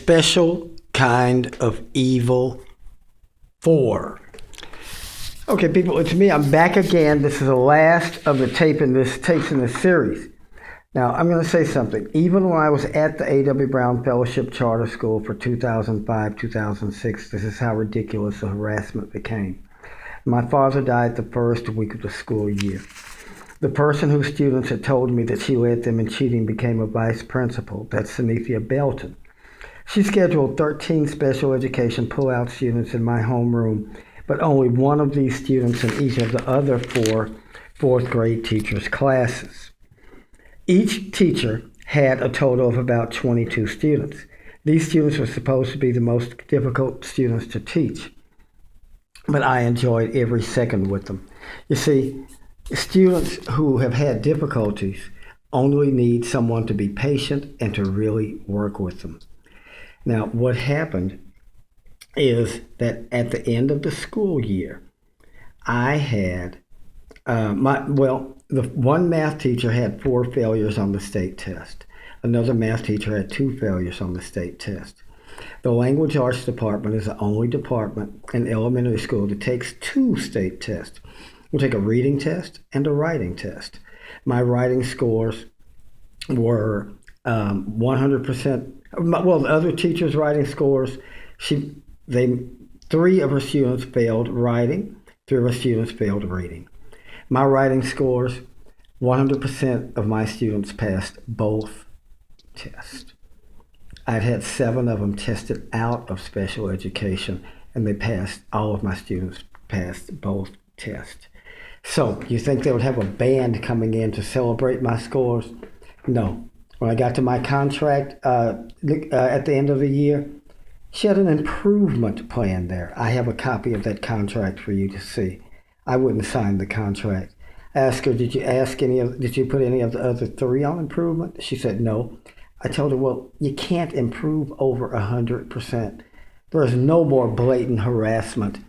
Special Kind of Evil 4. Okay, people, it's me. I'm back again. This is the last of the tapes in this series. Now, I'm going to say something. Even when I was at the A.W. Brown Fellowship Charter School for 2005-2006, this is how ridiculous the harassment became. My father died the first week of the school year. The person whose students had told me that she led them in cheating became a vice principal. That's Synethia Belton. She scheduled 13 special education pull-out students in my homeroom, but only one of these students in each of the other four fourth grade teachers' classes. Each teacher had a total of about 22 students. These students were supposed to be the most difficult students to teach, but I enjoyed every second with them. You see, students who have had difficulties only need someone to be patient and to really work with them. Now, what happened is that at the end of the school year, I had the one math teacher had 4 failures on the state test. Another math teacher had 2 failures on the state test. The language arts department is the only department in elementary school that takes 2 state tests. We'll take a reading test and a writing test. My writing scores were 100%. Well, the other teachers' writing scores, 3 of her students failed writing, 3 of her students failed reading. My writing scores, 100% of my students passed both tests. I've had 7 of them tested out of special education, and all of my students passed both tests. So, you think they would have a band coming in to celebrate my scores? No. When I got to my contract at the end of the year, she had an improvement plan there. I have a copy of that contract for you to see. I wouldn't sign the contract. I asked her, did you put any of the other 3 on improvement? She said no. I told her, well, you can't improve over 100%. There is no more blatant harassment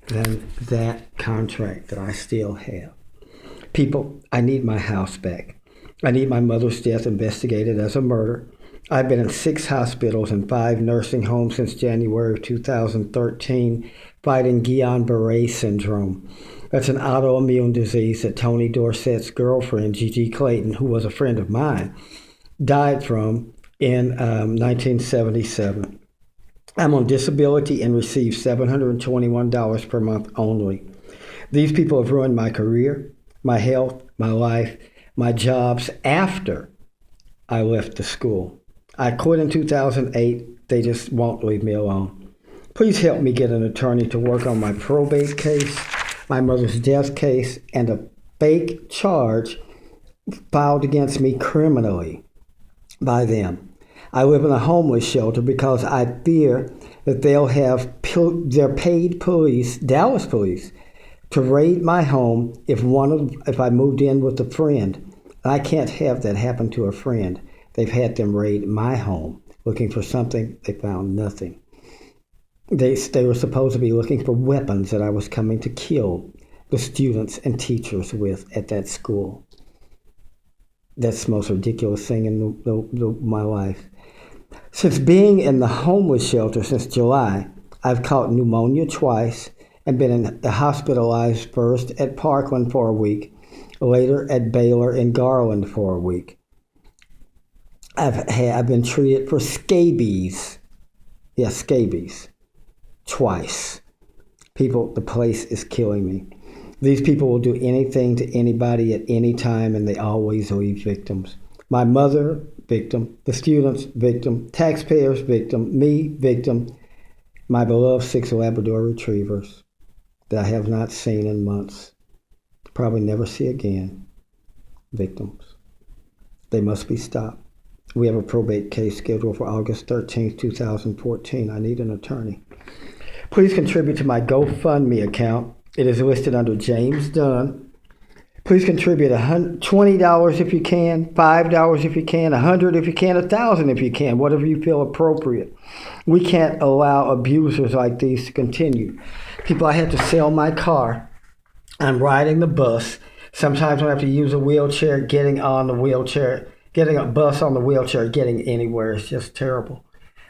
than that contract that I still have. People, I need my house back. I need my mother's death investigated as a murder. I've been in 6 hospitals and 5 nursing homes since January of 2013 fighting Guillain-Barré syndrome. That's an autoimmune disease that Tony Dorsett's girlfriend, Gigi Clayton, who was a friend of mine, died from in 1977. I'm on disability and receive $721 per month only. These people have ruined my career, my health, my life, my jobs after I left the school. I quit in 2008. They just won't leave me alone. Please help me get an attorney to work on my probate case, my mother's death case, and a fake charge filed against me criminally by them. I live in a homeless shelter because I fear that they'll have their paid police, Dallas police, to raid my home if I moved in with a friend. I can't have that happen to a friend. They've had them raid my home looking for something. They found nothing. They were supposed to be looking for weapons that I was coming to kill the students and teachers with at that school. That's the most ridiculous thing in my life. Since being in the homeless shelter since July, I've caught pneumonia twice and been hospitalized first at Parkland for a week, later at Baylor in Garland for a week. I've been treated for scabies. Yes, scabies. Twice. People, the place is killing me. These people will do anything to anybody at any time, and they always leave victims. My mother, victim. The students, victim. Taxpayers, victim. Me, victim. My beloved 6 Labrador retrievers that I have not seen in months. Probably never see again. Victims. They must be stopped. We have a probate case scheduled for August 13th, 2014. I need an attorney. Please contribute to my GoFundMe account. It is listed under James Dunn. Please contribute $20 if you can, $5 if you can, $100 if you can, $1,000 if you can, whatever you feel appropriate. We can't allow abusers like these to continue. People, I had to sell my car. I'm riding the bus. Sometimes I have to use a wheelchair, getting a bus on the wheelchair, getting anywhere. It's just terrible.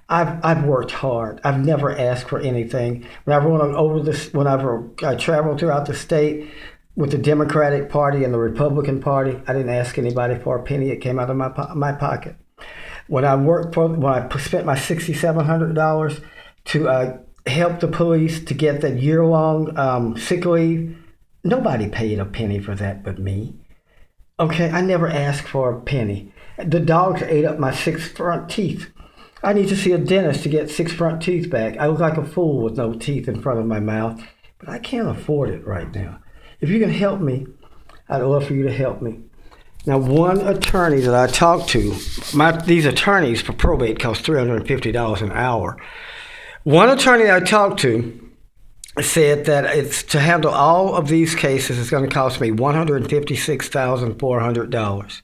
I've worked hard. I've never asked for anything. Whenever I traveled throughout the state with the Democratic Party and the Republican Party, I didn't ask anybody for a penny. It came out of my pocket. When I spent my $6,700 to help the police to get that year-long sick leave, nobody paid a penny for that but me. Okay, I never asked for a penny. The dogs ate up my 6 front teeth. I need to see a dentist to get 6 front teeth back. I look like a fool with no teeth in front of my mouth, but I can't afford it right now. If you can help me, I'd love for you to help me. Now, one attorney that I talked to, these attorneys for probate cost $350 an hour. One attorney I talked to said that it's to handle all of these cases, it's going to cost me $156,400.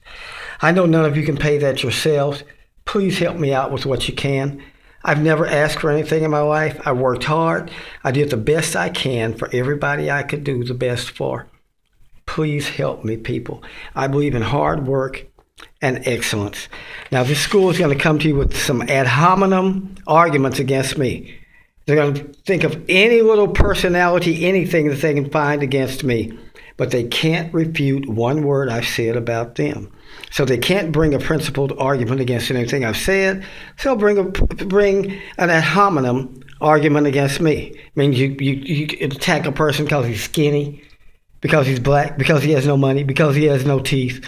I know none of you can pay that yourselves. Please help me out with what you can. I've never asked for anything in my life. I worked hard. I did the best I can for everybody I could do the best for. Please help me, people. I believe in hard work and excellence. Now, this school is going to come to you with some ad hominem arguments against me. They're going to think of any little personality, anything that they can find against me, but they can't refute one word I've said about them. So they can't bring a principled argument against anything I've said. So they'll bring an ad hominem argument against me. I mean, you attack a person because he's skinny, because he's black, because he has no money, because he has no teeth.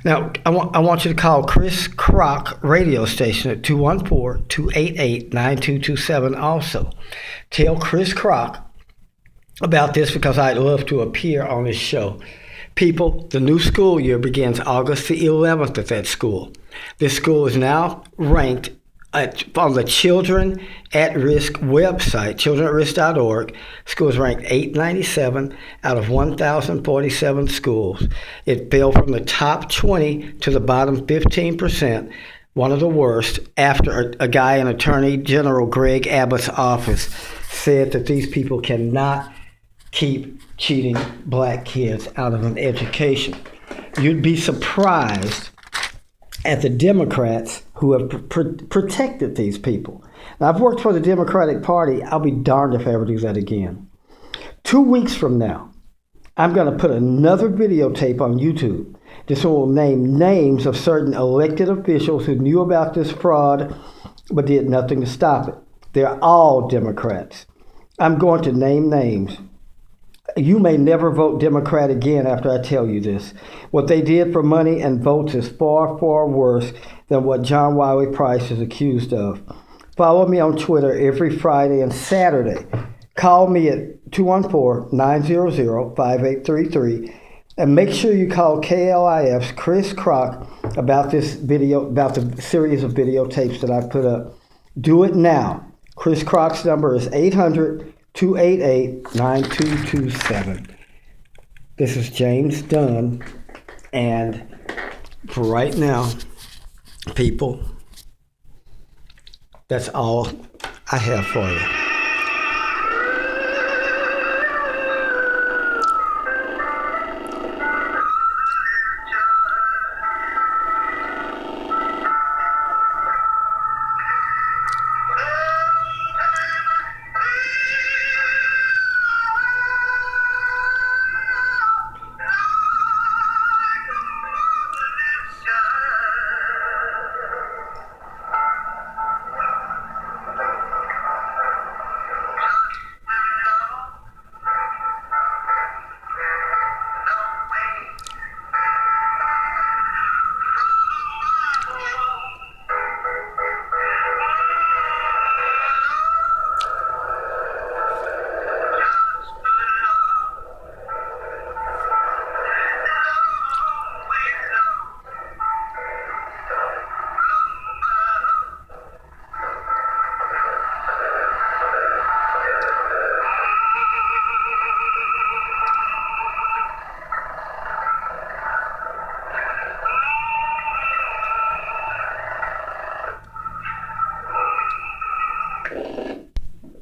Now, I want you to call Chris Kroc radio station at 214-288-9227 also. Tell Chris Kroc about this because I'd love to appear on his show. People, the new school year begins August the 11th at that school. This school is now ranked on the Children at Risk website, childrenatrisk.org. School is ranked 897 out of 1,047 schools. It fell from the top 20 to the bottom 15%, one of the worst, after a guy in Attorney General Greg Abbott's office said that these people cannot keep cheating black kids out of an education. You'd be surprised at the Democrats who have protected these people. Now, I've worked for the Democratic Party. I'll be darned if I ever do that again. 2 weeks from now, I'm going to put another videotape on YouTube. This one will name names of certain elected officials who knew about this fraud but did nothing to stop it. They're all Democrats. I'm going to name names. You may never vote Democrat again after I tell you this. What they did for money and votes is far, far worse than what John Wiley Price is accused of. Follow me on Twitter every Friday and Saturday. Call me at 214-900-5833. And make sure you call KLIF's Chris Kroc about this video, about the series of videotapes that I've put up. Do it now. Chris Kroc's number is 800-288-9227. This is James Dunn, and for right now, people, that's all I have for you.